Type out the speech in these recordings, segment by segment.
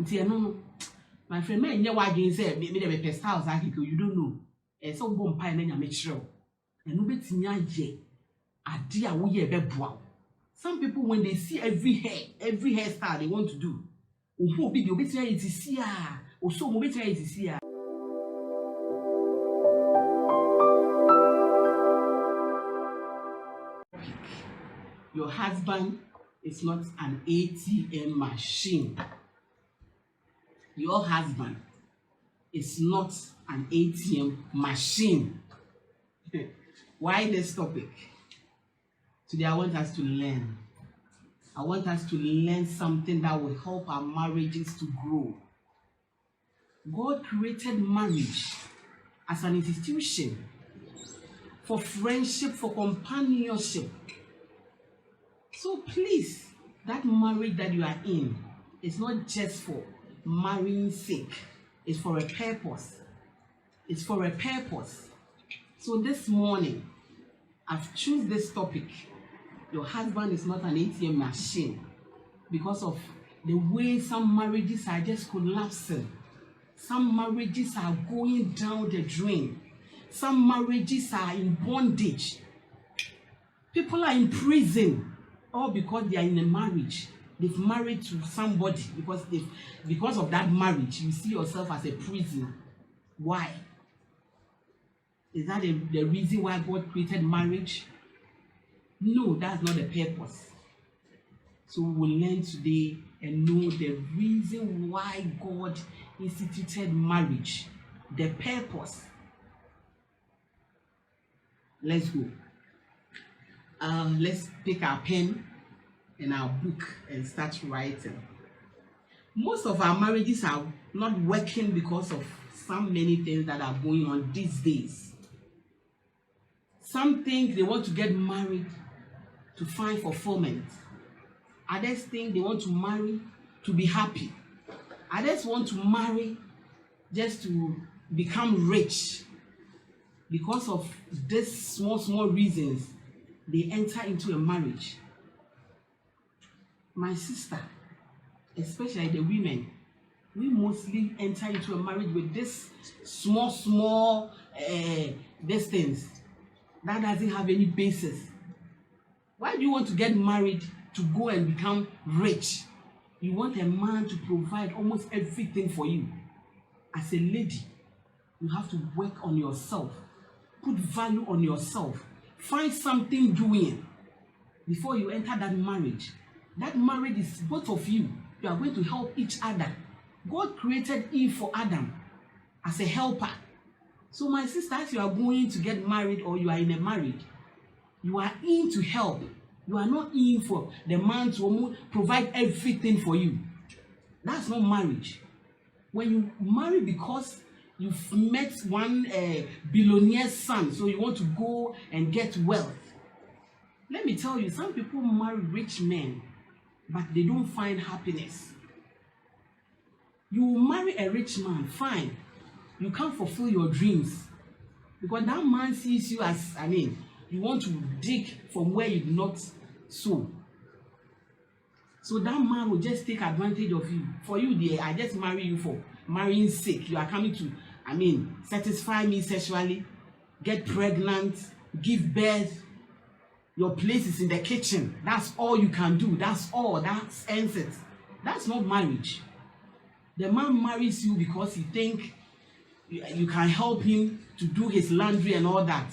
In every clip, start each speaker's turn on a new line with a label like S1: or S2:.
S1: No, my friend, man, you why you say me the pest house you don't know. And so bomb pie and make sure. And no bit ye. A dear we be brown. Some people when they see every hairstyle they want to do. Who be the obituary to see or so obituary to see. Your husband is not an ATM machine. Your husband is not an ATM machine. Why this topic? Today I want us to learn. I want us to learn something that will help our marriages to grow. God created marriage as an institution for friendship, for companionship. So please, that marriage that you are in is not just for marrying sake. It's for a purpose. It's for a purpose. So this morning, I've chosen this topic. Your husband is not an ATM machine, because of the way some marriages are just collapsing. Some marriages are going down the drain. Some marriages are in bondage. People are in prison, all because they are in a marriage. They've married to somebody because of that marriage. You see yourself as a prisoner. Why? Is that the reason why God created marriage? No, that's not the purpose. So we will learn today and know the reason why God instituted marriage, the purpose. Let's go. Let's pick our pen and our book and start writing. Most of our marriages are not working because of some many things that are going on these days. Some think they want to get married to find fulfillment. Others think they want to marry to be happy. Others want to marry just to become rich. Because of these small reasons, they enter into a marriage. My sister, especially the women, we mostly enter into a marriage with this small distance that doesn't have any basis. Why do you want to get married to go and become rich? You want a man to provide almost everything for you. As a lady, you have to work on yourself. Put value on yourself. Find something doing before you enter that marriage. That marriage is both of you. You are going to help each other. God created Eve for Adam as a helper. So my sister, as you are going to get married or you are in a marriage, you are in to help. You are not in for the man to provide everything for you. That's not marriage. When you marry because you've met one billionaire's son, so you want to go and get wealth. Let me tell you, some people marry rich men, but they don't find happiness. You marry a rich man, fine. You can't fulfill your dreams. Because that man sees you as, you want to dig from where you did not sow. So that man will just take advantage of you. For you, dear, I just marry you for marrying sake. You are coming to, satisfy me sexually, get pregnant, give birth. Your place is in the kitchen. That's all you can do. That's all. That ends it. That's not marriage. The man marries you because he thinks you can help him to do his laundry and all that.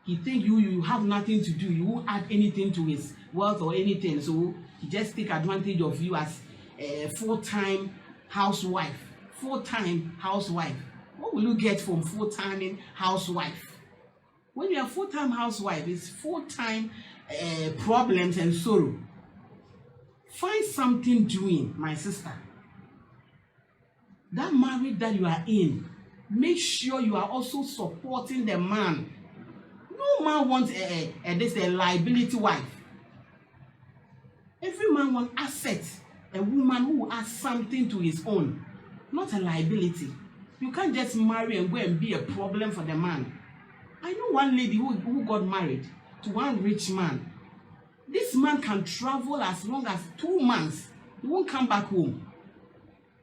S1: He thinks you have nothing to do. You won't add anything to his wealth or anything. So he just take advantage of you as a full-time housewife. Full-time housewife. What will you get from full-time housewife? When you are full-time housewife, it's full-time problems and sorrow. Find something doing, my sister. That marriage that you are in, make sure you are also supporting the man. No man wants a liability wife. Every man wants assets. A woman who has something to his own, not a liability. You can't just marry and go and be a problem for the man. I know one lady who got married to one rich man. This man can travel as long as 2 months. He won't come back home.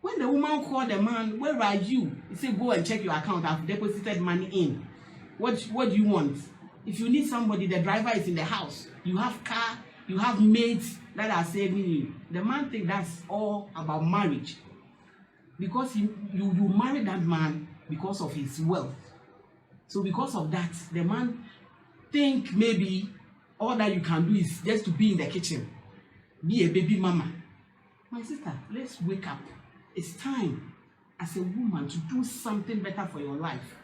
S1: When the woman called the man, where are you? He said, go and check your account. I've deposited money in. What do you want? If you need somebody, the driver is in the house. You have car, you have mates that are saving you. The man thinks that's all about marriage. Because you marry that man because of his wealth. So because of that, the man think maybe all that you can do is just to be in the kitchen, be a baby mama. My sister, let's wake up. It's time as a woman to do something better for your life.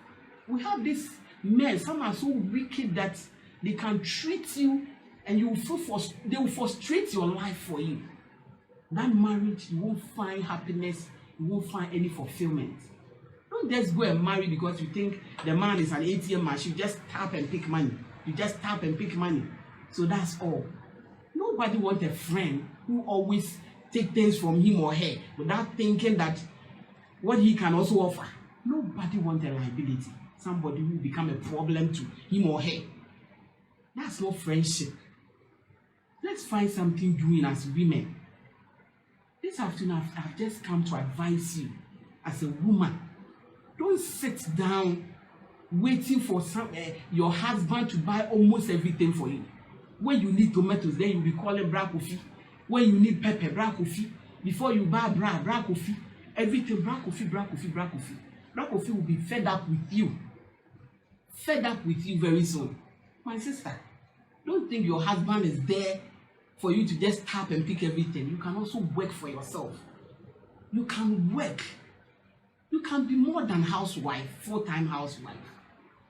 S1: We have these men, some are so wicked that they can treat you and they will frustrate your life for you. That marriage, you won't find happiness, you won't find any fulfillment. Don't just go and marry because you think the man is an ATM machine. You just tap and pick money. You just tap and pick money. So that's all. Nobody wants a friend who always take things from him or her without thinking that what he can also offer. Nobody wants a liability. Somebody who become a problem to him or her. That's not friendship. Let's find something doing as women. This afternoon, I've just come to advise you as a woman. Don't sit down waiting for your husband to buy almost everything for you. When you need tomatoes, then you'll be calling bra kofi. When you need pepper, bra kofi. Before you buy bra kofi. Everything bra kofi, bra kofi, bra kofi. Bra kofi will be fed up with you. Fed up with you very soon. My sister, don't think your husband is there for you to just tap and pick everything. You can also work for yourself. You can work. You can be more than housewife, full-time housewife.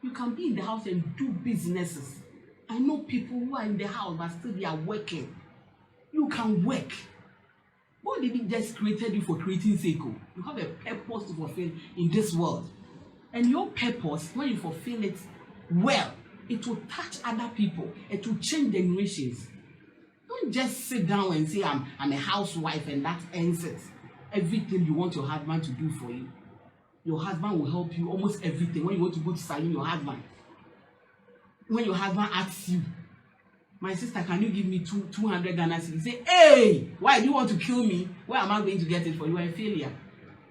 S1: You can be in the house and do businesses. I know people who are in the house but still they are working. You can work. God didn't just created you for creating SethEkow. You have a purpose to fulfill in this world. And your purpose, when you fulfill it well, it will touch other people. It will change generations. Don't just sit down and say, I'm a housewife and that ends it. Everything you want your husband to do for you. Your husband will help you almost everything. When you want to go to salon, your husband. When your husband asks you, my sister, can you give me 200 Ghana cedis? You say, hey, why do you want to kill me? Where am I going to get it for? You are a failure.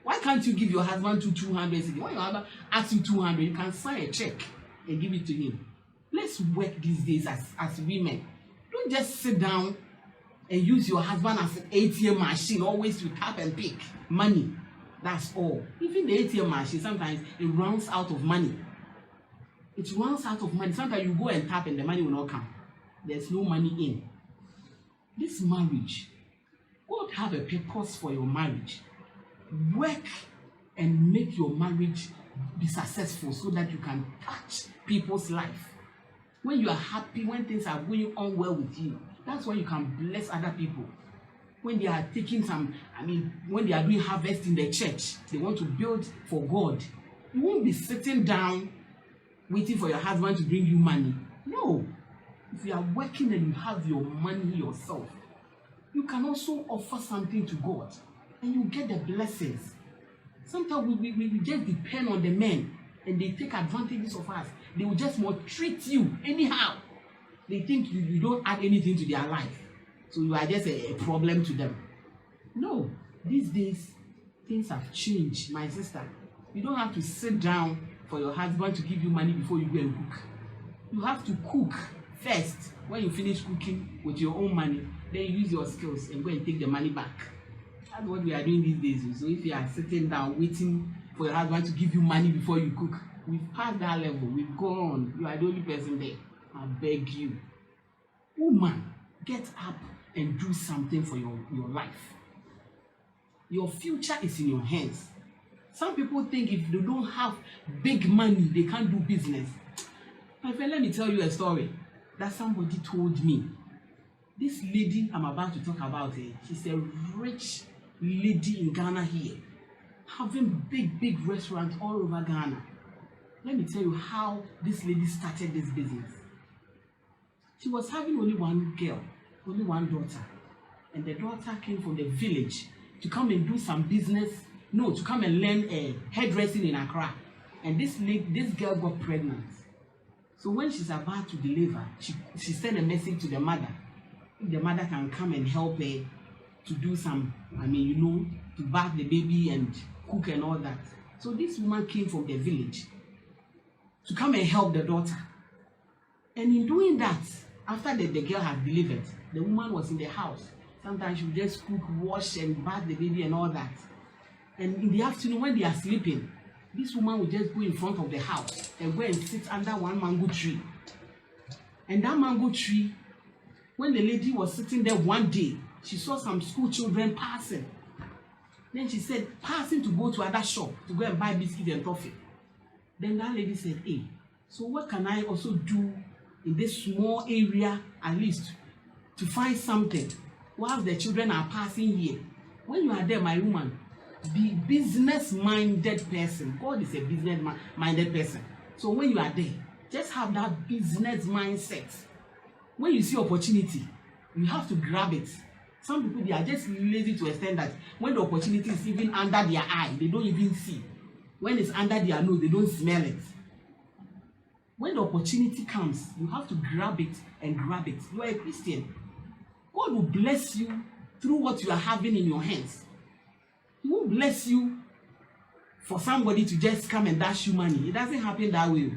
S1: Why can't you give your husband 200 cedis? When your husband asks you 200, you can sign a check and give it to him. Let's work these days as women. Don't just sit down and use your husband as an ATM machine, always to tap and pick money. That's all. Even the ATM machine, sometimes it runs out of money. It runs out of money. Sometimes you go and tap and the money will not come. There's no money in. This marriage, God have a purpose for your marriage. Work and make your marriage be successful so that you can touch people's life. When you are happy, when things are going on well with you, that's when you can bless other people. When they are taking when they are doing harvest in the church, they want to build for God. You won't be sitting down waiting for your husband to bring you money. No. If you are working and you have your money yourself, you can also offer something to God and you get the blessings. Sometimes we just depend on the men and they take advantages of us. They will just maltreat you anyhow. They think you don't add anything to their life. So you are just a problem to them. No, these days things have changed, my sister. You don't have to sit down for your husband to give you money before you go and cook. You have to cook first. When you finish cooking with your own money, then you use your skills and go and take the money back. That's what we are doing these days. So if you are sitting down waiting for your husband to give you money before you cook, we've passed that level. We've gone. You are the only person there. I beg you. Woman, get up and do something for your life. Your future is in your hands. Some people think if they don't have big money, they can't do business. My friend, let me tell you a story that somebody told me. This lady I'm about to talk about, she's a rich lady in Ghana here, having big restaurants all over Ghana. Let me tell you how this lady started this business. She was having only one girl, only one daughter, and the daughter came from the village to come and do some business, to come and learn hairdressing in Accra. And this girl got pregnant. So when she's about to deliver, she sent a message to the mother. If the mother can come and help her to do some, to to bath the baby and cook and all that. So this woman came from the village to come and help the daughter. And in doing that, after the girl had delivered, the woman was in the house. Sometimes she would just cook, wash, and bath the baby and all that. And in the afternoon, when they are sleeping, this woman would just go in front of the house and go and sit under one mango tree. And that mango tree, when the lady was sitting there one day, she saw some school children passing. Then she said, passing to go to other shop to go and buy biscuits and coffee. Then that lady said, hey, so what can I also do in this small area, at least, to find something while the children are passing here? When you are there, my woman, be business-minded person. God is a business-minded person. So when you are there, just have that business mindset. When you see opportunity, you have to grab it. Some people, they are just lazy to extend that when the opportunity is even under their eye, they don't even see. When it's under their nose, they don't smell it. When the opportunity comes, you have to grab it and grab it. You are a Christian. God will bless you through what you are having in your hands. He won't bless you for somebody to just come and dash you money. It doesn't happen that way.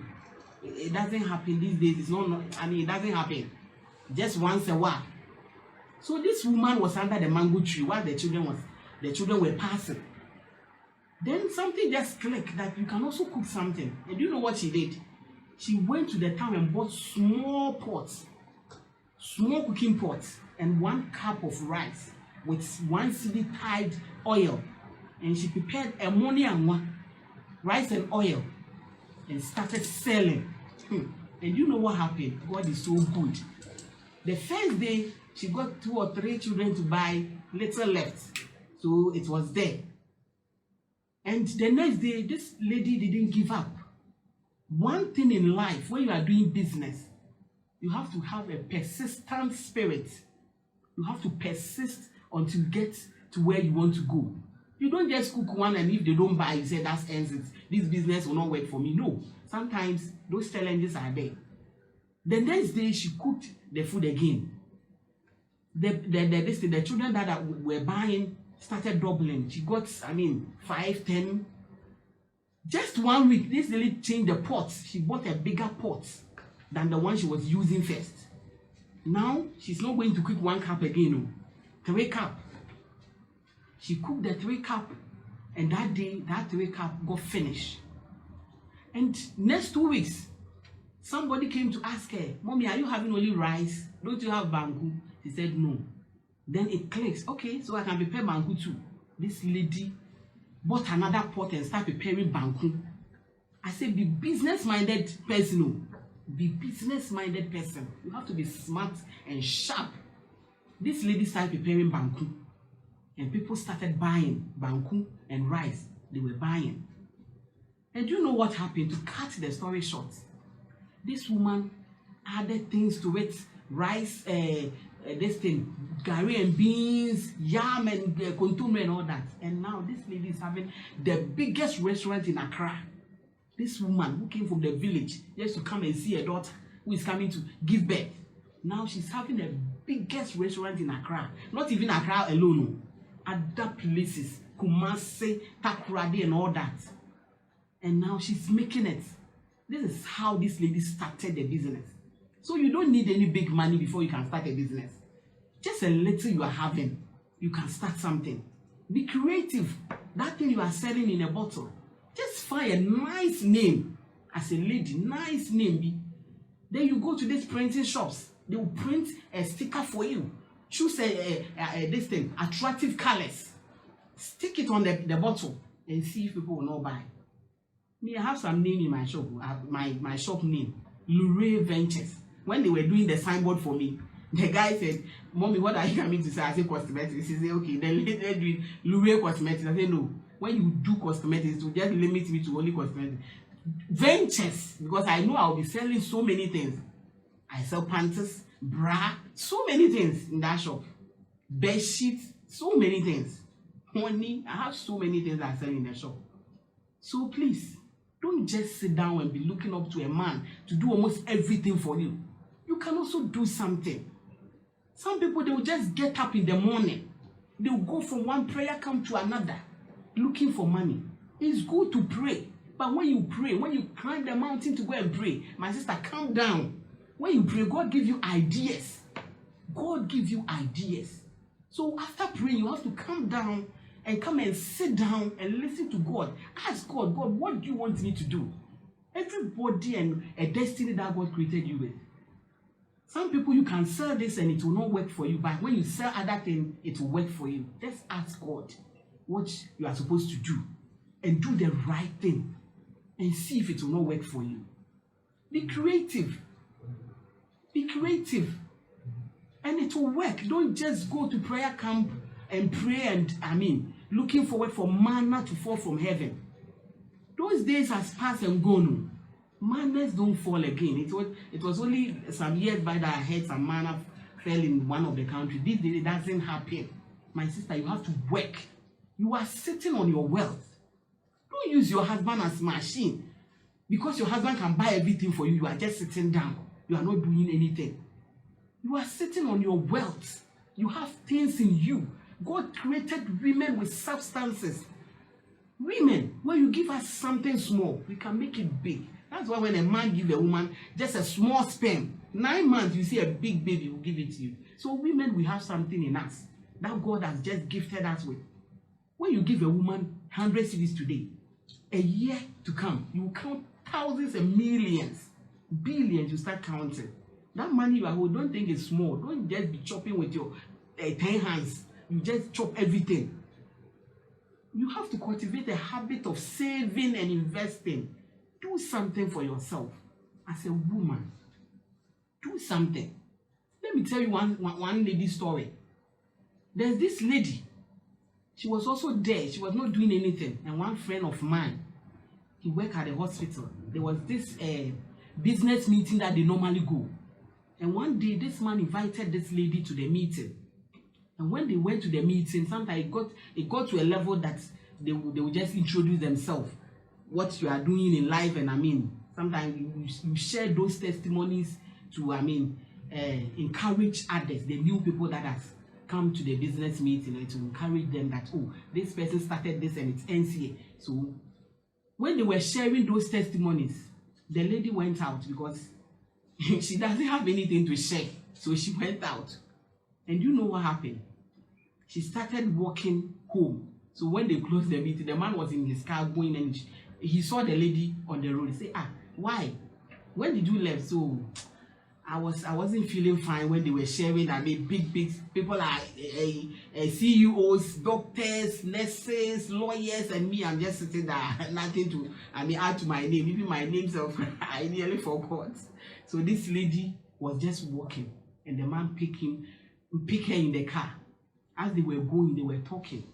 S1: It doesn't happen these days. It's not, it doesn't happen. Just once a while. So this woman was under the mango tree while the children were passing. Then something just clicked that you can also cook something. And do you know what she did? She went to the town and bought small pots, small cooking pots, and 1 cup of rice with 1 cedi tied oil. And she prepared ammonia and rice and oil and started selling. And you know what happened? God is so good. The first day, she got 2 or 3 children to buy, little left. So it was there. And the next day, this lady didn't give up. One thing in life, when you are doing business, you have to have a persistent spirit. You have to persist until you get to where you want to go. You don't just cook one and if they don't buy, you say that ends it. This business will not work for me. No. Sometimes those challenges are there. The next day, she cooked the food again. The children that were buying started doubling. She got, 5, 10. Just 1 week, this lady changed the pots. She bought a bigger pot than the one she was using first. Now, she's not going to cook 1 cup again. No. 3 cup. She cooked the 3 cup, and that day, that 3 cup got finished. And next 2 weeks, somebody came to ask her, Mommy, are you having only rice? Don't you have banku? She said no. Then it clicks. Okay, so I can prepare banku too. This lady bought another pot and started preparing banku. I said, be business-minded person. Be business-minded person. You have to be smart and sharp. This lady started preparing banku. And people started buying banku and rice. They were buying. And you know what happened? To cut the story short, this woman added things to it. Rice, this thing, gari and beans, yam and kontume and all that. And now this lady is having the biggest restaurant in Accra. This woman who came from the village just to come and see her daughter who is coming to give birth. Now she's having the biggest restaurant in Accra. Not even Accra alone. Other places, Kumasi, Takoradi and all that. And now she's making it. This is how this lady started the business. So you don't need any big money before you can start a business. Just a little you are having, you can start something. Be creative. That thing you are selling in a bottle, just find a nice name as a lady, nice name. Then you go to these printing shops. They will print a sticker for you. Choose this thing, attractive colors. Stick it on the bottle and see if people will not buy. Me, I have some name in my shop. My shop name, Oware Ventures. When they were doing the signboard for me, the guy said, Mommy, what are you coming to say? I said cosmetics. He said, okay, then later do Oware Cosmetics. I said, no. When you do cosmetics, to just limit me to only cosmetics. Ventures, because I know I'll be selling so many things. I sell panties, bra, so many things in that shop. Bed sheets, so many things. Honey, I have so many things I sell in the shop. So please, don't just sit down and be looking up to a man to do almost everything for you. You can also do something. Some people, they will just get up in the morning They will go from one prayer camp to another looking for money. It's good to pray, but when you pray, when you climb the mountain to go and pray, my sister, calm down. When you pray, God gives you ideas. God gives you ideas. So after praying, you have to calm down and come and sit down and listen to God. Ask God, God, what do you want me to do? Everybody and a destiny that God created you with. Some people, you can sell this and it will not work for you, but when you sell other things, it will work for you. Just ask God what you are supposed to do and do the right thing and see if it will not work for you. Be creative. Be creative. And it will work. Don't just go to prayer camp and pray and, looking forward for manna to fall from heaven. Those days has passed and gone. Mannas don't fall again. It was only some years back that I heard some manna fell in one of the countries. This day it doesn't happen. My sister, you have to work. You are sitting on your wealth. Don't use your husband as machine. Because your husband can buy everything for you, you are just sitting down. You are not doing anything. You are sitting on your wealth. You have things in you. God created women with substances. Women, when you give us something small, we can make it big. That's why when a man gives a woman just a small sperm, 9 months, you see a big baby will give it to you. So women, we have something in us that God has just gifted us with. When you give a woman 100 cedis today, a year to come, you will count thousands and millions, billions, you start counting. That money you are holding, don't think it's small. Don't just be chopping with your 10 hands. You just chop everything. You have to cultivate a habit of saving and investing. Do something for yourself as a woman. Do something. Let me tell you one lady story. There's this lady. She was also there. She was not doing anything. And one friend of mine, he worked at the hospital. There was this business meeting that they normally go. And one day, this man invited this lady to the meeting. And when they went to the meeting, sometimes it got to a level that they would just introduce themselves, what you are doing in life. And sometimes you share those testimonies to, encourage others, the new people that has come to the business meeting, and to encourage them that, oh, this person started this and it ends here. So when they were sharing those testimonies, the lady went out because she doesn't have anything to share. So she went out. And you know what happened? She started walking home. So when they closed the meeting, the man was in his car going, and he saw the lady on the road. He said, why? When did you leave? So I wasn't feeling fine when they were sharing. Big people like CEOs, doctors, nurses, lawyers, and me. I'm just sitting there, nothing to add to my name. Even my name self, I nearly forgot. So this lady was just walking, and the man picked her in the car. As they were going, they were talking.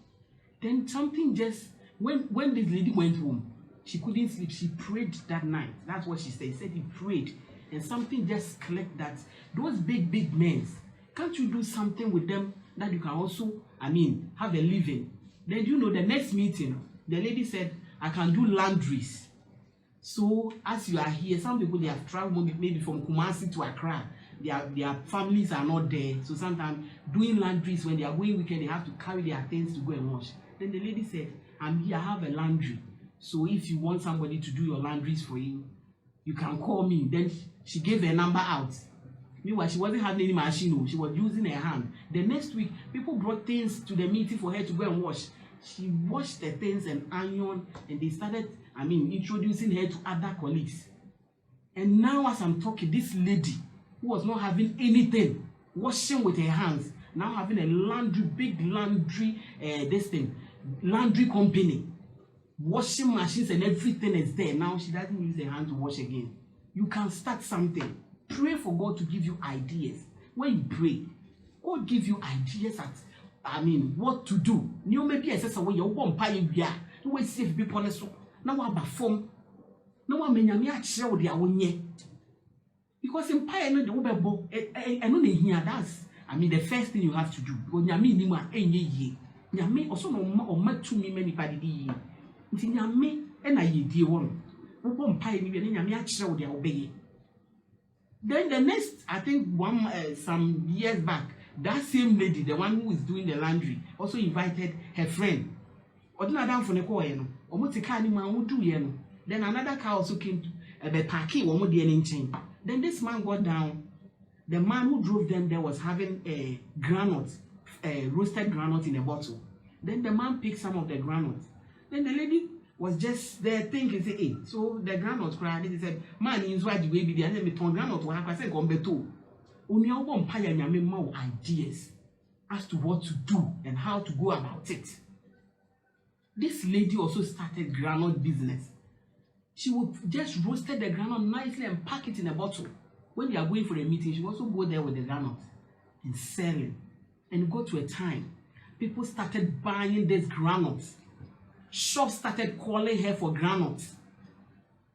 S1: Then something just, when this lady went home, she couldn't sleep. She prayed that night. That's what she said. She said he prayed. And something just clicked that those big men, can't you do something with them that you can also, have a living? Then the next meeting, the lady said, I can do laundries. So as you are here, some people, they have traveled maybe from Kumasi to Accra. Their families are not there. So sometimes doing laundries, when they are going weekend, they have to carry their things to go and wash. Then the lady said, I'm here, I have a laundry. So if you want somebody to do your laundries for you, you can call me. Then she gave her number out. Meanwhile, she wasn't having any machine. She was using her hand. The next week, people brought things to the meeting for her to go and wash. She washed the things and ironed, and they started, introducing her to other colleagues. And now as I'm talking, this lady who was not having anything, washing with her hands, now having a big laundry company, washing machines and everything is there. Now she doesn't use her hand to wash again. You can start something. Pray for God to give you ideas. When you pray, God give you ideas at what to do. You maybe assess when you won't pay you we see if people so now what about form. No one may share with their own year. Because in pie no the wobebo I know here that's the first thing you have to do. Because nyame ni ma enye ye. Nyame also no ma to me many party di. Nti nyame e na ye die won. Wo pie ni nyame a kire wo dia obeye. Then the next, I think some years back, that same lady, the one who is doing the laundry, also invited her friend. Then another car also came to parking. Then this man got down. The man who drove them there was having a roasted granite in a bottle. Then the man picked some of the granite. Then the lady was just there thinking, say, hey, so the granite cried. He said, man, you why the way be there. And then me turn granite to have I said, "Gombeto." Only one paya nyame more ideas as to what to do and how to go about it. This lady also started granite business. She would just roasted the granite nicely and pack it in a bottle. When they are going for a meeting, she would also go there with the granite and selling. And go to a time, people started buying this granite. Shops started calling her for granite.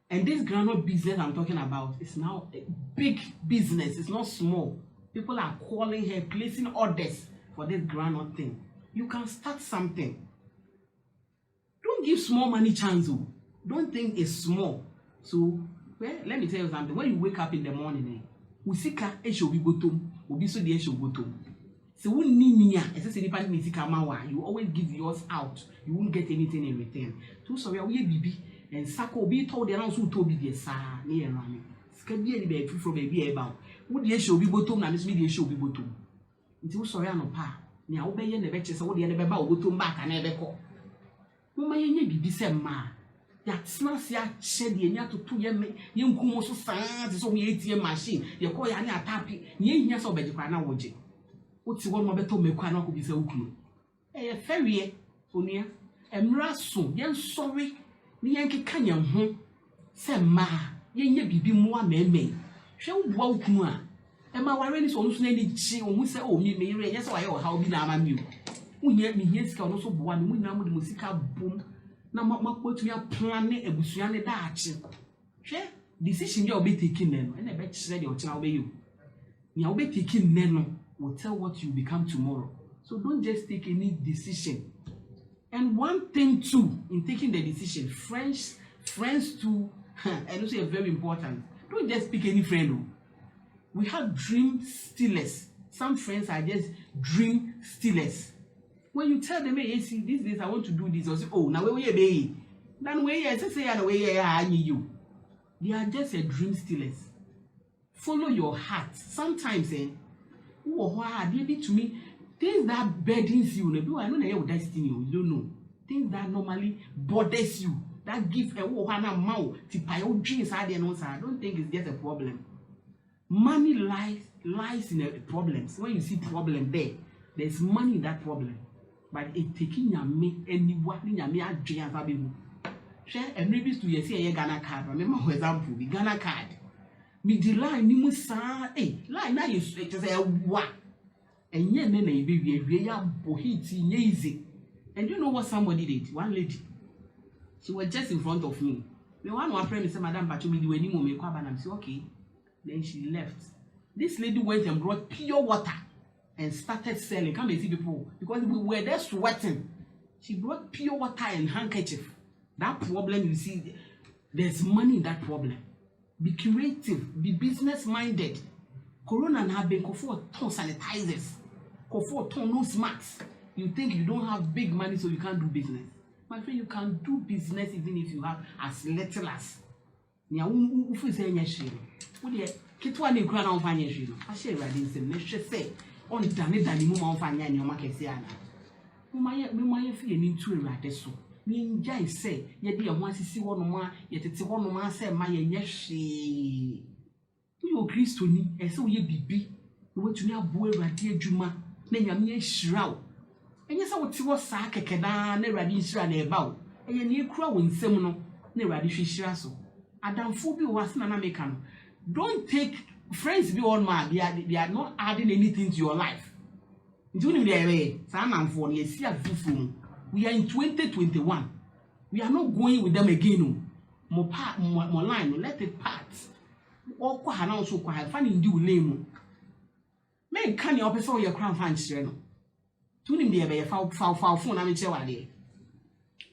S1: And this granite business I'm talking about is now a big business. It's not small. People are calling her, placing orders for this granite thing. You can start something. Don't give small money chance. Don't think it's small. So, well, let me tell you something. When you wake up in the morning, usika eshobi bottom, obiso di eshobi bottom. So when you always give yours out. You won't get anything in return. So sorry, we baby and Sako be told the announcement who told me this near running. Scabi any baby from baby about. Would the show be bottom and this media show be bottom? Until sorry, no pa. Near obey the betches or the other about bottom back and never call. Who may ye be some ma? That snas ya shed the near to 2 young Kumoso fans, so we ATM machine. You call ya near tappy, near so bed pana woje. What's one more better me quite not be so cool? Eh, ferry, Onia, and Rasso, yan sorry, the Yankee Canyon, Sam ma, ye be more me. Shall walk more. And my warren is almost any she who say, oh, me, yes, I or how be now, you. We yet me here, can also one, we now with the musical boom. Now, my put me a plan a busiane datch. Share decision you'll be taking them, and I bet said your child obey you. You'll be taking men. Will tell what you become tomorrow. So don't just take any decision. And one thing too, in taking the decision, friends too, and also very important. Don't just pick any friend. We have dream stealers. Some friends are just dream stealers. When you tell them, hey, see, these days I want to do this, or say, oh, now where you be? Then where you say, and where I need you. They are just a dream stealers. Follow your heart. Sometimes, oh, wow, they be to me things that burdens you. I know your destiny. You don't know things that normally bothers you. That give a mouth to pay your dreams. I don't think it's just a problem. Money lies in the problems. When you see problem there's money in that problem. But it taking your me anyone in your me a dream available. Share and maybe to you say a Ghana card. Remember, for example, the Ghana card. Me the line you must say, line now you say what? And yet, then a baby, we are bohiti easy. And you know what somebody did? One lady, she was just in front of me. The one who friend said, Madam, but you will do any more make up, and I'm saying, okay. Then she left. This lady went and brought pure water and started selling. Come and see people because we were there sweating. She brought pure water and handkerchief. That problem, you see, there's money in that problem. Be creative, be business minded. Corona now been for ton sanitizers, for ton nose masks. You think you don't have big money so you can't do business. My friend, you can do business even if you have as little as. Nya ufu say nyehwe. Wo de kitwa ne kura na onfa nyehwe no. A share radi nsem ne hwe say on dane mu ma onfa nya ne o makese ana. Me maye fi ni ntu ewrade so. Ni njai say ye de ho asisi wo no ma ye tete wo no ma say ma ye nyehwe. Wo Kristo ni ese wo ye bibi. Wo tumi abo ewrade adwuma na nyame ehira wo. Enye say wo ti wo saa keke na ewrade nhira na eba wo. Enye ne kura wo nsem no na ewrade hwehira so. Adamfo bi was na make no. Don't take friends be on man. They are not adding anything to your life. We are in 2021. We are not going with them again. More line, let it pass. Or Kohana also quite funny do name. Men can your person your crown fancy. To him there foul phone. I'm in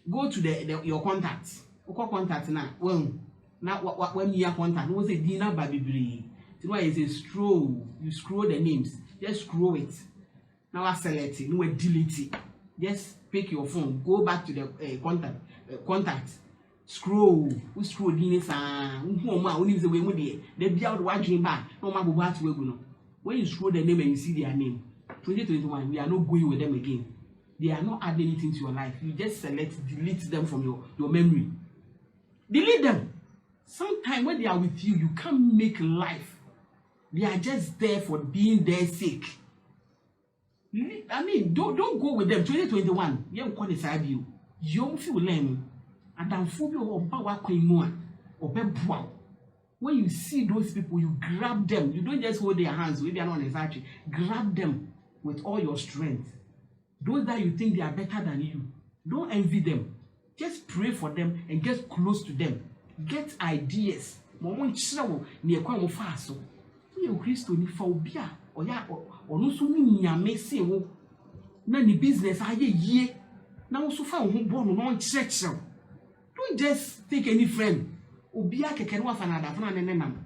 S1: go to your contacts. Or contact now. Well, now what when you contact was a dinner baby. You know, it's a scroll. You scroll the names. Just scroll it. Now I select it, no delete it. Just pick your phone, go back to the contact. Scroll, we scroll this only the way we they be out watching back. No matter what we go. When you scroll the name and you see their name, 2021, we are not going with them again. They are not adding anything to your life. You just delete them from your memory. Delete them. Sometimes when they are with you, you can't make life. They are just there for being their sake. I mean, don't go with them. 2021, you don't call this you. You don't feel learning. And then when you see those people, you grab them. You don't just hold their hands. If they are not exactly, grab them with all your strength. Those that you think they are better than you, don't envy them. Just pray for them and get close to them. Get ideas. Mama chirawo ni ekwa mo fa so. You Christo ni fa obi a oya ono so ni nyame se wo. Na ni business aye yie. Na wo so fa wo ho bo no no chirechire. Don't just take any friend. Obi a keke no afa na da fa na ne nam.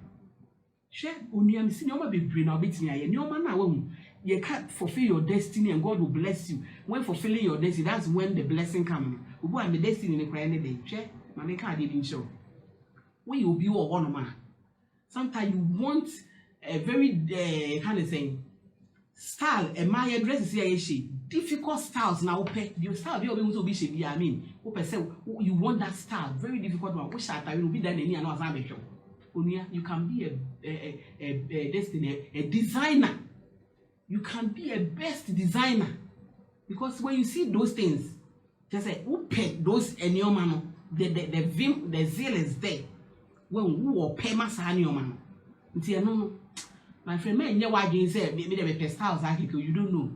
S1: Hwe oniam si ni o ma bebre na obetini aye. Ni o ma na wa hu. You can't fulfill your destiny and God will bless you. When fulfilling your destiny, that's when the blessing comes. Ubu and the destiny in the cry any day. Check, man, can't even show. When you be one man, sometimes you want a very kind of thing style. And my address is here. Difficult styles now. Your style be able to be shaped. I mean, you want that style, very difficult one. Which style will be done any another show. You can be a destiny, a designer. You can be a best designer because when you see those things, just say, "Open those in your man." The zeal is there. When who or pay mass in your man, no, my friend, man, you are going say maybe the best house you don't know.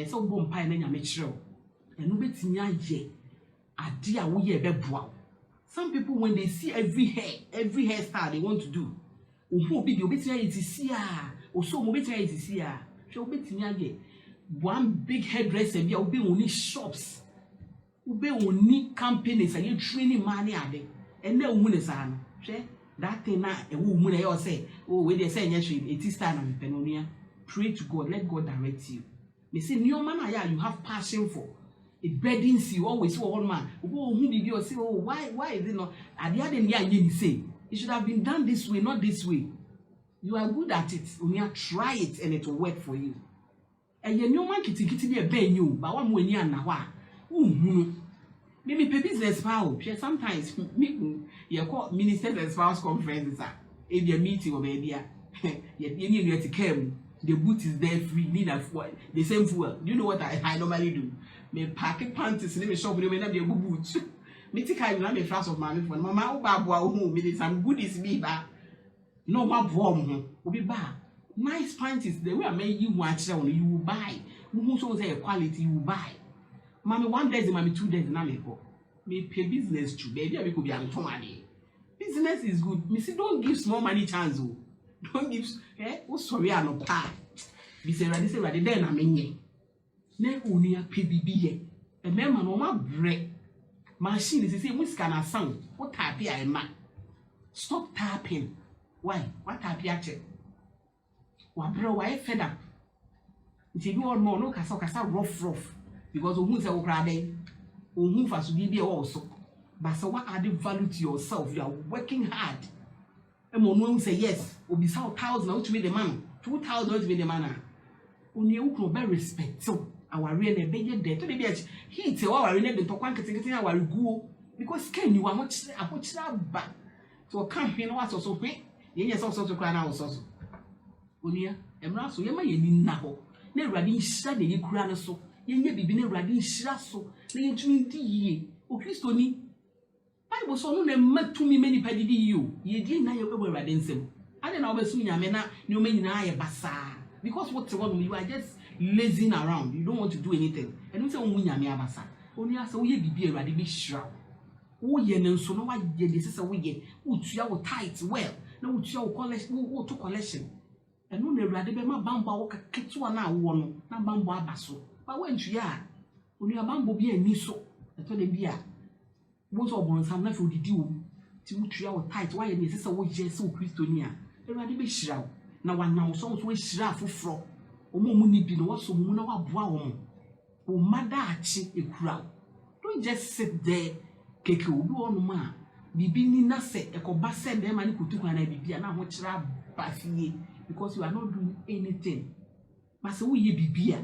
S1: So bomb pie and make sure. And no bit in ye, a dear we a bebwa. Some people when they see every hairstyle they want to do, who be the obituary to see or so obituary to see one big hairdresser be obi only shops obi only companies and you training money ade and na omu ne sa no hwe that thing na e wo mu na you say oh we dey say nya it is time na penonia. Pray to God, let God direct you. Me say new man you have passion for it burdens you always for one man obo hu bibi o say oh why is it not at the end you say it should have been done this way, not this way. You are good at it. Only try it and it will work for you. And you know man kitty be a ben you, but one when you are now. Maybe business power. Sometimes you call ministers and spouse conferences. If you're meeting or maybe you need to come. The boot is there free. Need a fuel. The same fuel. You know what I normally do? Me pack panties and me shop with me na be a good boot. Me take I na me flash of my phone. Mama oba home. Me some goodies me ba. No more warm, will be bad. Nice panties, the way I made you watch on you will buy. Who so say quality you will buy. Mommy 1 day, mommy 2 days, and I go. Me pay business too, baby. I could be on money. Business is good. Me say don't give small money chance. Don't give oh sorry, I no pay. Be say ready then I mean. Ne only a PBB. A member no more break. Machine is the same which can sound. What type I am? Stop tapping. Why? What type you check? Wa bro, why fed up? If you all know, no kasa rough. Because who sayokrade, who for to be also. But so what added value to yourself? You are working hard. And one say yes, will be 1,000 out to be the man, 2,000 out to be the man. Only you can be respect. So our real be there to the beach. He tell our real the talk getting our go because can you are much back. So can't you know what's also quick? Yes, also to cry now also. Onia, Emra so yema ye ni na ho. Na Awurade nhira de ye kura ne so. Ye nya bibi na Awurade nhira so. Na ye tumi di yie. O Kristo ni. Bible so no na matumi mani padidi yi. Ye di na ye wo Awurade nsem. Ade na obesu nyame na ne o manyina ye basa. Because what you are just lazing around. You don't want to do anything. And you say o nyame abasa. Onia so ye bibi Awurade bi hira. Wo ye ne nso no wa ye de sese wo ye. Wo tua wo tight well. Na wo tua wo collection and no Awurade be ma bamba wo ketewa na wo no na bambo abaso ba wantua a oni bambo bi ani so eto de bia wo so obonsam na fe odidi wo ti wo tua wo tight wa ye ne sese wo je se wo Kristo ni a Awurade be hira wo na wanam so wo hira afoforo omo ni bi no waso mu na waboa wo mo o mada achi ekura don't just sit there keke obi onu ma bibi ni na se ekoba se be ma ni kutukwa na bibi na ho kira bafie because you are not doing anything but se wo ye bibi a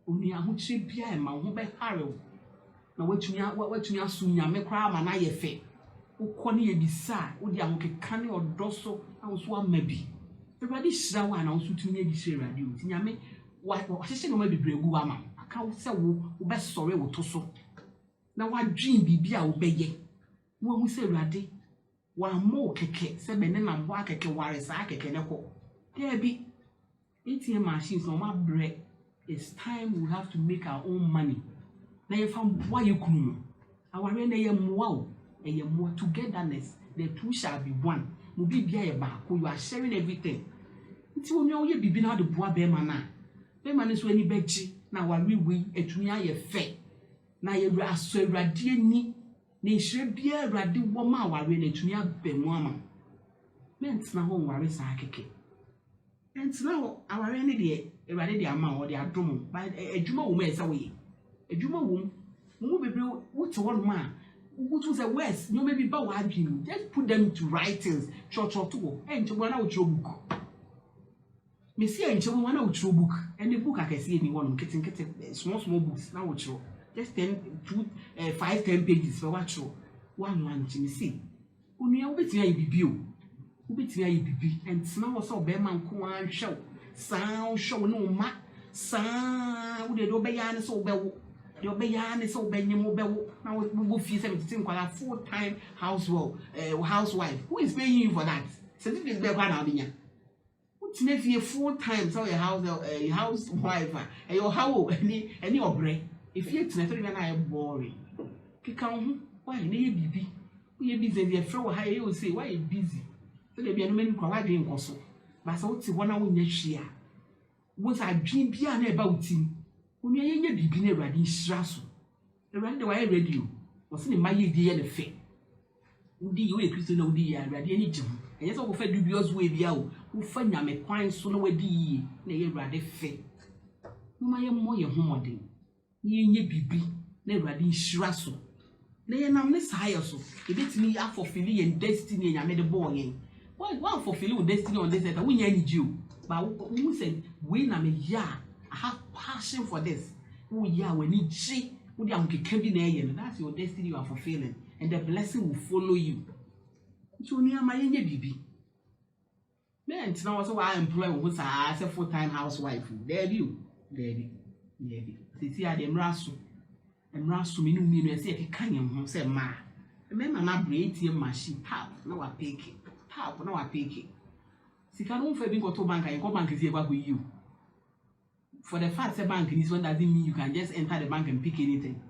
S1: oni aho kire bia e ma ho be harew na watumi aso nyame kra ma na ye fe ukọ ne ye bisa wo di aho keka ne odoso na wo so ama bi everybody shira wa na wo so tumi ye bi shira radio ti nyame wa hyehyɛ no ma bibregu ama aka wo se wo be sore wo to so na wa dream bibi a wo be ye wo hu se radio wa mo keke se be ne na mbo akeke ware sa akeke ne ko there be ATM machines no ma bre. It's time we have to make our own money. Na ye fam boy you kunu aware na ye moa o ye moa togetherness the two shall be one mo bibia ye ba ko you are sharing everything nti wonu o ye bibi na de boa be ma na so ani beji na ware wi atumi aye fe na ye aso awrade ani na nhire bia awrade wo ma aware na atumi abemu ama ment na ho ware sa akeke ent na ho aware ne de awrade de ama o de adom ba adwuma wo ma esa wo ye adwuma wo mu bebre what one man what was a west no maybe ba wa adwin just put them to writings short to enche bo na wo chiro book me see enche bo na wo chiro book any book akese ni won kete small books na wo chiro just 5-10 pages for what chiro one me see onua wo betia ye bibi o wo betia ye bibi and na wo so be man ko an hwew san show no ma san wo de do be ya ne so be wo your bayani so benyemo bewo now we fee 17 kwala full-time housewife who is paying you for that certificate be kwa na binya utine fee full-time so your housewife and your how any obre if you tine three na boring kika ho why na ye bibi ye busy dey frɛ wo ha ye say why you busy so dey bia no mani kwa wa dwen nkoso ba so uti wona wo nya hwia wo sa dwen bia na e ba utim oni ayenye bibi na awrade nhira so awrade de why radio wose ne maye die ye ne fe udi ye kristo na udi ye awrade ani gye ho enye so ko fa dubious way bia o wo fa nyame kwan so na wadi yi na ye awrade fe no maye mo ye homoden ni yenye bibi na awrade nhira so na ye nam ne saye so e betimi afofili ye destiny nyame de bo yen why fulfill your destiny on this earth we nya ni o but who said we na me ya I have passion for this. Oh yeah, when you see, that's your destiny you are fulfilling, and the blessing will follow you. So near my baby. Then now also I employ who's a full-time housewife. There you, there. See I dem rasu. And rasu me no mean say I can him say ma. Remember na ATM machine tap. Now I pick it. Tap, now I pick it. See can no for being go to bank and go bank is here with you. For the fact that bank this one doesn't mean you can just enter the bank and pick anything.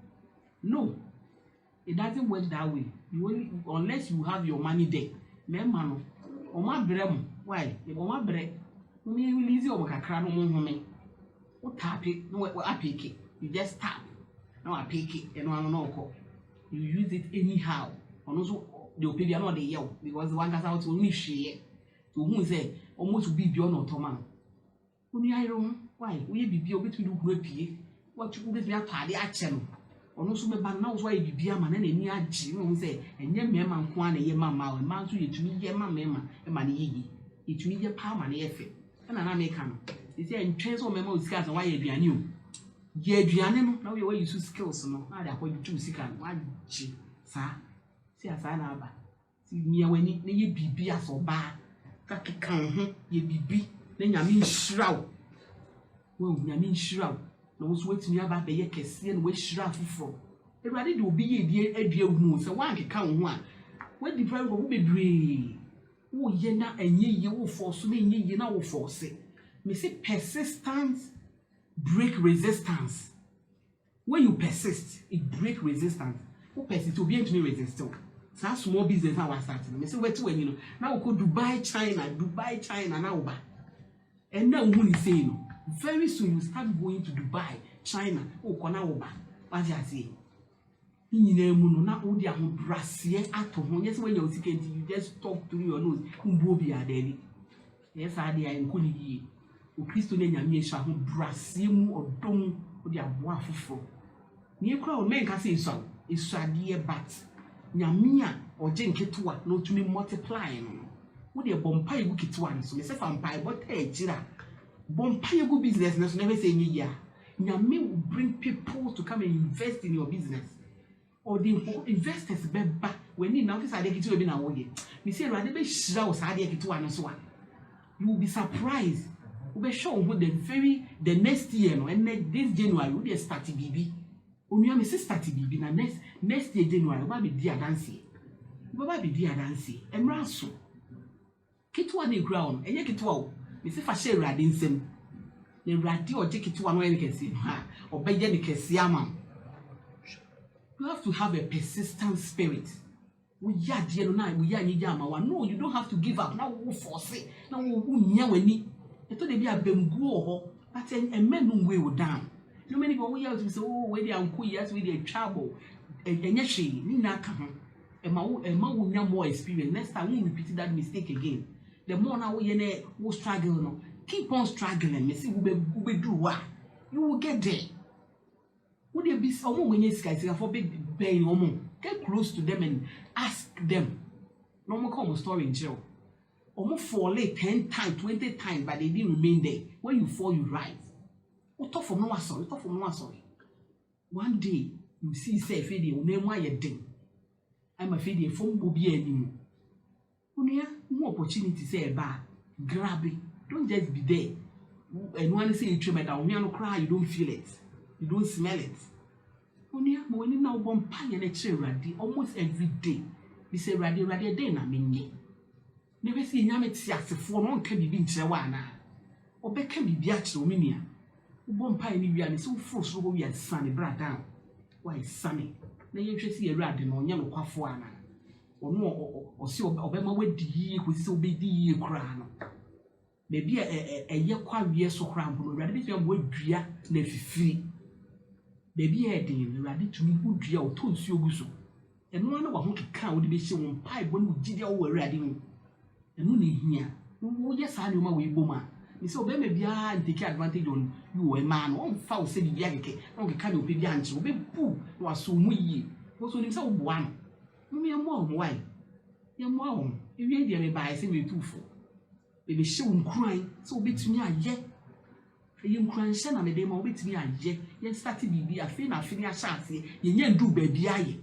S1: No, it doesn't work that way. You only unless you have your money there. Remember, Oma brem. Why? If Oma brem, we release your kakra no me. What tap it? No, I pick it. You just tap. Now I pick it, and no call. You use it anyhow. And also the opinion not the yell because the one that's out to only share. To whom say almost be beyond automan. Only I don't. Why? We be obetumi do grapie. What you bet me atade ache no. Ono so me ba na so ayi bibia ma na ni agi no say enye mema nko na ye mama o ma so yetumi ye mama e ma ne yi. Yetumi ye pa ma na ye fe. Na me ka no. They say entwen so mema o sika so why aduane o. Ye aduane no na we use skills no. Na da kwa ju sika no agi sa. Si asa na aba. Si mi awani na ye bibia so ba. Ka kan ho ye bibi na nyame nhira o. Well, nyame nhira na wo so wetumi aba be ye kese na we hira foforo ewrade de obi ye adua hu se wan keka wo ho a we di prayer wo bebre wo ye na enye ye wo force na enye ye na wo force me say persistence break resistance. When you persist it break resistance. Wo persist obi entumi resist o sa small business na wa start me say wetu anyi no na wo ko Dubai China na wo ba and na wo ni say no very soon you start going to Dubai, China. Oh, kona oba. What you say? You know, na odi aho brasier ato ho. Yes, when you you just talk through your nose. Mbobi adeli. Yes, I dey nkuli yi. o Kristo ne nyame ehwa ho brasie mu odom o de aboa foforo ne ekura o men ka se esuade but nyame a oje nketewa no tumi multiply no wo de bompa egu ketewa no so me se fa mpa bota ejira bompa egu business no so never say nyi ya nyame will bring people to come and invest in your business or the investors beba when you now say ade ketewa bi na wo ye me say Awurade be hira wo sa ade ketewa no so a you will be surprised we be show who the next year no and this January we dey start bibi onua me say start bibi na next year January we be di adanse emra so ketewa na ground enye ketewa o me say fa share Awurade nsem na Awurade oje ketewa no en kese ha obeje ne kese ama you have to have a persistent spirit we ya die no na we ya nyi ama wa no you don't have to give up na wo force it na wo nya wani eto de bi abemgu ho but emenu we wo down no many people we have to say oh we dey anko yes we dey trouble enye hwe ni na ka ho ema wo nya more experience next time we repeat that mistake again the more now we struggle no keep on struggling me see we do what you will get there would you be someone when you guys for big pain get close to them and ask them no more come story in jail almost fall late 10 times 20 times but they didn't remain there when you fall you rise talk from no sorry one day you see say fede o name why you ding I'm a fede from bobi anymore unia no opportunity say ba grab it don't just be there and one say you try down you no cry you don't feel it you don't smell it unia mo when now bomb pan na chere Awurade almost every day we say Awurade day na menye never see nyame ti asefo no nka bibi nkyere wa na obeka bibi a kire ominia bomb pan ni wi ani so fro so wi asane bra down why sunny na yehwe si Awurade no nya no kwafo ana ono o si obema wadi yi kwesi so obedi yi kra no na bi eye kwawie so kra mpo no Awurade bi twa wadua na fifiri baby edin Awurade tumi udua o to nsuo guso eno na wa ho keka wo de be hye wo mpai bo no gide wo Awurade mu eno na ehia wo ye sa ne ma wo iboma ni se obema bia take advantage on you e man on fa wo se bia keke na keka na ope bia nche wo be pu wa so mu yi wo so ni se wo boa no me mo ho wai ye mo ho ewie de me bai se we tufo be be hye wo nkuran se wo betumi aye yin kwanhye na me dey ma obetimi aye yen start bibi afi na afi ni ahyase yen ndu baabi aye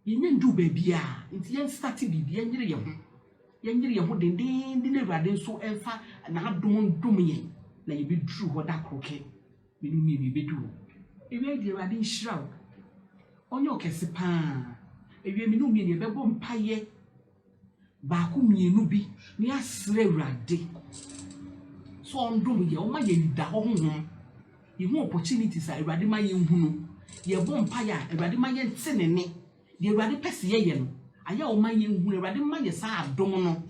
S1: yen ndu baabi a nti yen start bibi yen yire ye ho denden de na Awurade nso emfa na adom yen na ye be dru ho da kroke me no mi be dru ewe de Awurade nhyira onye okese pa ewe me no mi ne be bɔ mpaye ba ko mienu bi ni asre Awurade so ondom ye o ma ye nida ho ye hu opportunities a Awurade ma ye nhunu ye bo mpa ya Awurade ma ye ntenene de Awurade pese ye no aya o ma ye nhunu Awurade ma ye sa adom no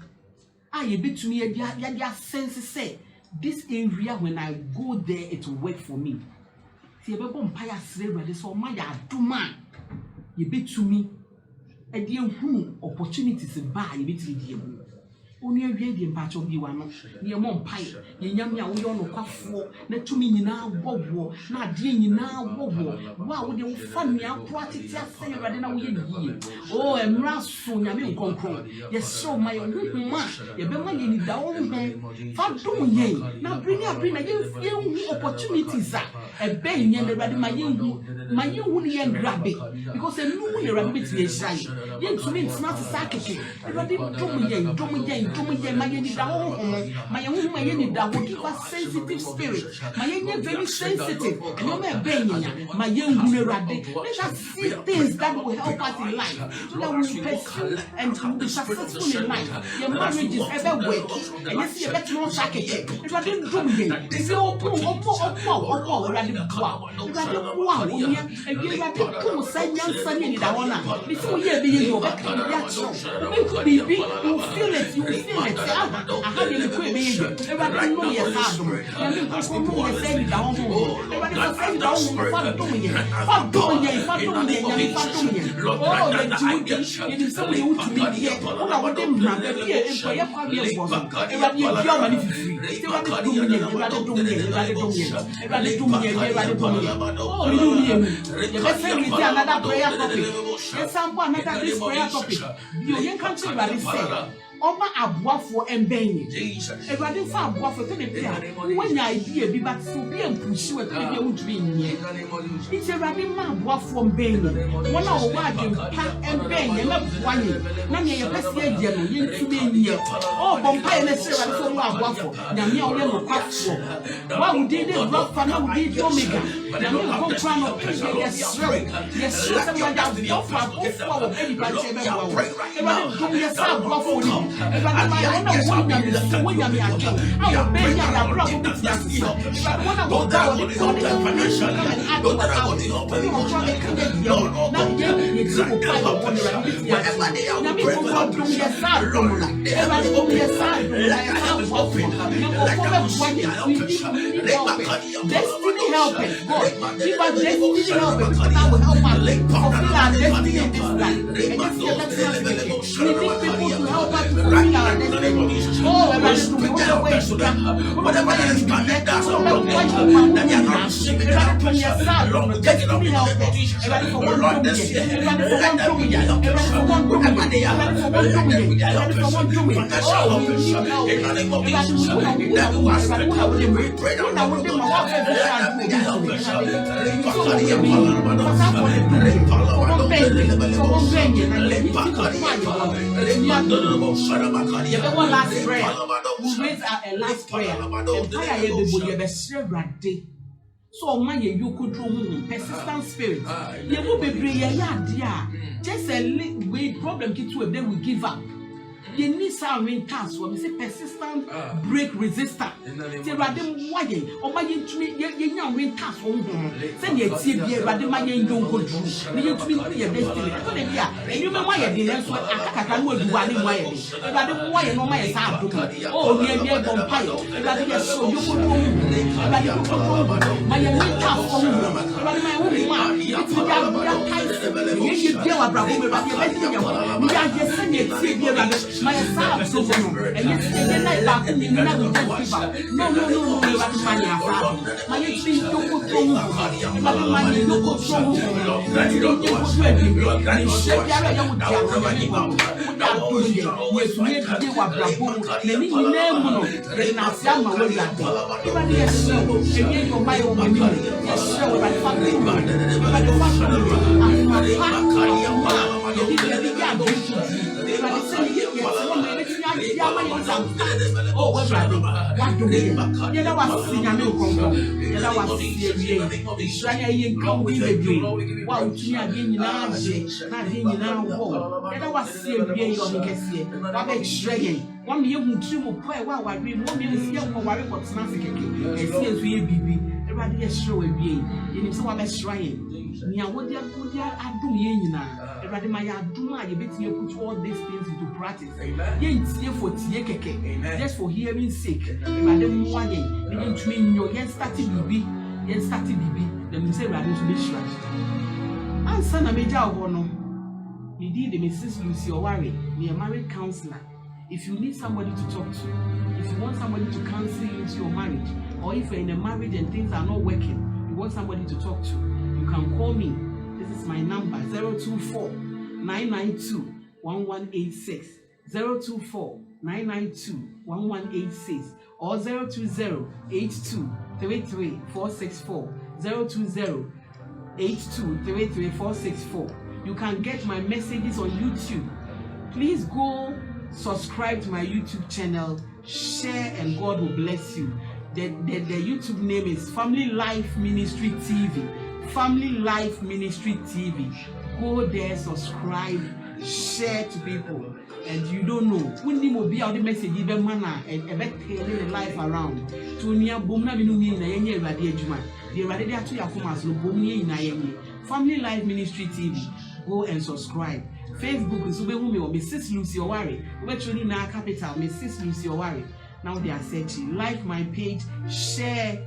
S1: a ye betumi ye dia sense say this area when I go there it will work for me ti ye be bo mpa ya sre Awurade so ma ya adom a ye betumi e de nhunu opportunities ba ye betumi die mu oni awie die mpacho bi wa no ne mo mpae ye nyame a wo yo no kwafo na tumi nyina bobo na ade nyina bobo wa wo de wo fa nea practice ase Awurade na wo ye yie o emra so nyame nkonkron ye so ma ye huma ye be ma ye ni da wo ho fa dum ye na bring na ye opportunities a e be nye na Awurade ma ye hu ne ye grab it because enu ne Awurade beti ye shai ye tumi ntina sa keke Awurade dum ye my give us sensitive spirit. My very sensitive. My let us see things that will help us in life so that we will pursue and to be successful in life. Your marriage is ever working, and you see a better more shaking. If I didn't do it, they say, oh, you feel like say, I had a quick baby. Everybody know your father. Everybody know your say down. Everybody say down. What doing it? What doing it? What doing it? What doing it? Oh, the Jew, it is somebody who to me here. Oh, I want them run. Everybody your money free. Everybody doing it. Everybody doing it. Everybody doing it. Everybody doing it. Everybody doing it. Oh, you let's say we another prayer topic. Let's sample another this prayer topic. You can't say what it said. Oba abuafo embenye. Everybody for abuafo to the prayer. When your idea be but so be and push you to be able to be in here. It's a ready man abuafo embenye. One of our pack embenye, not one. None of your best year, you to be in here. Oh, Bombay, let's say I saw abuafo. Namia or Paxo. What we did is rock for no did Omega. Namia go trying to push yes, yes, someone down the offer of everybody. Everybody do your son abuafo. Everybody, I know one of them. When you're again, I will pay you a problem with that. When I go down, it's only a financial and I will try to come in. Not getting it to pile of one around this year. Now, people want to be a side. Everybody will be a side. Destiny helping. God, give us destiny helping because that will help us fulfill our destiny in this life. And this year, let's we need people to help us fulfill our destiny. Oh, everybody to be on the way to that. Whatever is to get that you are not shipping out from your side. Destiny helping. Everybody for one doing it. Everybody for one doing it. Everybody for one doing it. Everybody for one doing it. Everybody for one doing it. Oh, we need help. Everybody will one last prayer. We raise a last prayer. So man you could do persistent spirit. You will be brave. Just a way problem get to a day we give up. You need some main task for me say persistent break resistant. Say rather why or my you main task for say you see be rather my you don't go through. You to be your destiny. And you know why you didn't what I can do one why. Rather why no my side do. Oh near vampire. Rather yes so you could my main task for me. Rather my own man. It's your tight. You deal with problem but you let me are just saying it my son, so and yesterday night back in the never give up. No, but money are fast. My tree don't go through. But money don't go through. You don't go through. And shake your young without doing it. Yes, we have to do what Bravo. Then you never then I say, my way at everybody is so. And yet, your my own money. Yes, so I found you. But the fact I'm not you didn't get oh, what's right? What do we? You know what's in your new you know what's in come with the dream. Wow, you are getting now, not getting now. You know what's in your guess. What makes Shredding? 1 million to where I read 1 million young for worry what's not and says we be. Everybody is sure we be. You know, so I'm trying. Nia what they are doing now. Everybody my aduma, you bet you put all these things into practice. Yes, for Tiekeke, just for hearing sake. Everybody one day, begin to mean your yen started BB, then you say rather to be sure. And son, a major honor. Me did the Mrs. Lucy Oware, me a married counselor. If you need somebody to talk to, if you want somebody to counsel you into your marriage, or if you're in a marriage and things are not working, you want somebody to talk to, you can call me. This is my number 024-992-1186, 024-992-1186, or 020-8233-464, 020-8233-464. You can get my messages on YouTube. Please go subscribe to my YouTube channel, share, and God will bless you. The YouTube name is Family Life Ministry TV. Family Life Ministry TV. Go there, subscribe, share to people. And you don't know when you will be out the message even manner and ever turning the life around. To near Bomna Minumi na yenye radio juma. The radio to Yakumas no Bomni na yenye. Family Life Ministry TV. Go and subscribe. Facebook is who me or Mrs. Lucy Oware. We're training our capital, Mrs. Lucy Oware. Now they are searching. Like my page, share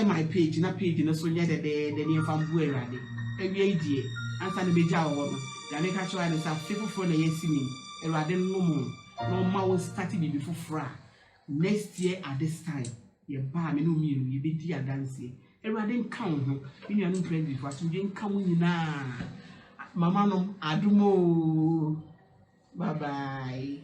S1: my page. Na page na so nyɛ the near from Buerade. Every idea. Answer the beja or one. The make sure is a people for the yes me. Erade no more. No more starting before fra. Next year at this time, ye ba me no meal, ye be dear dancing. Erade count no. You are not ready for to gain come na. Mama no adumo. Bye bye.